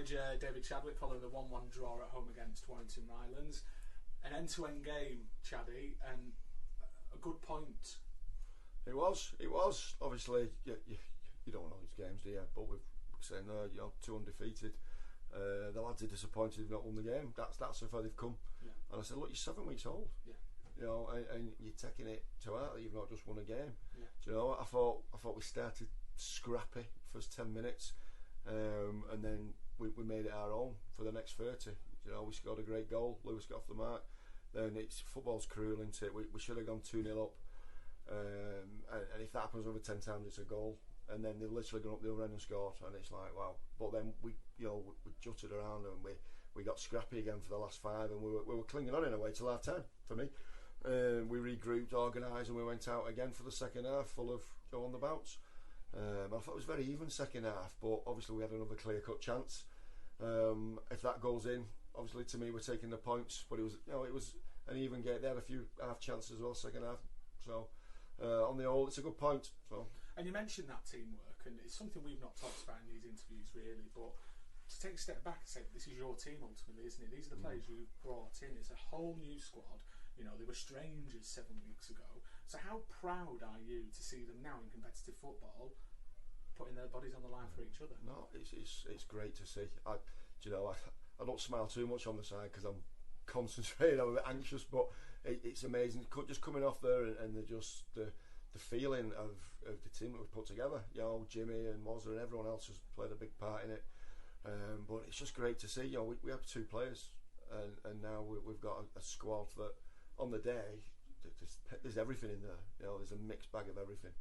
manager David Chadwick following the 1-1 draw at home against Warrington Rylands. An end-to-end game, Chaddy, and a good point. It was. Obviously, you don't win all these games, do you? But we're saying there, 2 undefeated. The lads are disappointed they've not won the game. That's how far they've come. Yeah. And I said, look, you're 7 weeks old. Yeah. And you're taking it to heart that you've not just won a game. Yeah. Do you know what? I thought we started scrappy first 10 minutes, and then we made it our own for the next 30. We scored a great goal. Lewis got off the mark. Then football's cruel, isn't it? We should have gone 2-0 up, and if that happens over 10 times, it's a goal. And then they've literally gone up the other end and scored, and it's like, wow. But then we jutted around and we got scrappy again for the last 5, and we were clinging on in a way till half time for me. We regrouped, organised, and we went out again for the second half, full of on the bounce. I thought it was very even second half, but obviously we had another clear-cut chance. If that goes in, obviously to me we're taking the points, but it was an even game. They had a few half chances as well second half. So on the whole, it's a good point. So. And you mentioned that teamwork, and it's something we've not talked about in these interviews really, but to take a step back and say this is your team ultimately, isn't it? These are the players you brought in. It's a whole new squad. They were strangers 7 weeks ago. So how proud are you to see them now in competitive football putting their bodies on the line for each other? No, it's great to see. I don't smile too much on the side because I'm concentrated. I'm a bit anxious, but it's amazing. Just coming off there and the feeling of the team that we've put together. Jimmy and Mozza and everyone else has played a big part in it. But it's just great to see. We have 2 players, and now we've got a squad that on the day there's everything in there. There's a mixed bag of everything.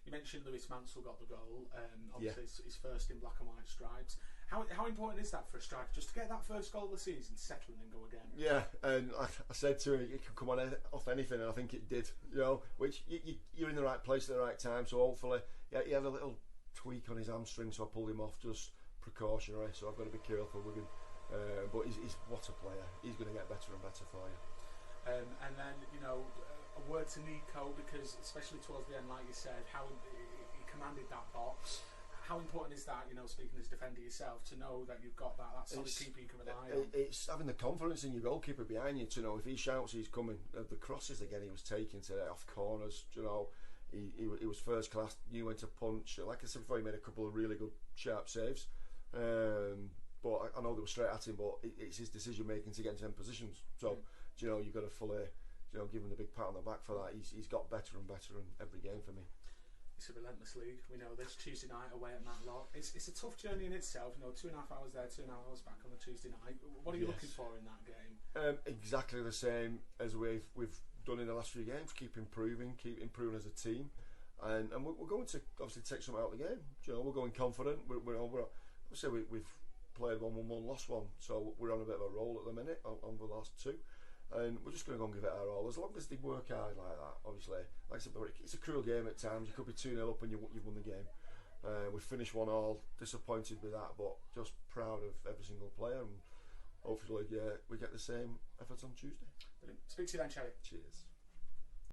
You mentioned Lewis Mansell got the goal. Obviously, it's his first in black and white stripes. How important is that for a striker, just to get that first goal of the season, settle in and go again? Yeah, and I said to him, it can come on off anything, and I think it did. Which you're in the right place at the right time. So hopefully, he had a little tweak on his hamstring, so I pulled him off just precautionary. So I've got to be careful with him. But he's what a player. He's going to get better and better for you. And then a word to Nico, because especially towards the end, like you said, how he commanded that box. How important is that, speaking as a defender yourself, to know that you've got that solid keeper you can rely on? It's having the confidence in your goalkeeper behind you to know if he shouts he's coming. The crosses again he was taking today off corners, he was first class, knew when to punch. Like I said before, he made a couple of really good sharp saves. But I know they were straight at him, but it's his decision making to get into them positions. So you've got to fully give him the big pat on the back for that. He's got better and better in every game for me. It's a relentless league. We know this. Tuesday night away at Matlock. It's a tough journey in itself. 2.5 hours there, 2.5 hours back on the Tuesday night. What are you looking for in that game? Exactly the same as we've done in the last few games. Keep improving as a team, and we're going to obviously take something out of the game. We're going confident. We've played 1-1, lost 1, so we're on a bit of a roll at the minute on the last 2. And we're just going to go and give it our all. As long as they work hard like that, obviously. Like I said, it's a cruel game at times. You could be 2-0 up and you've won the game. We finished 1-1, disappointed with that, but just proud of every single player. And hopefully we get the same efforts on Tuesday. Brilliant. Speak to you then, Chadwick. Cheers.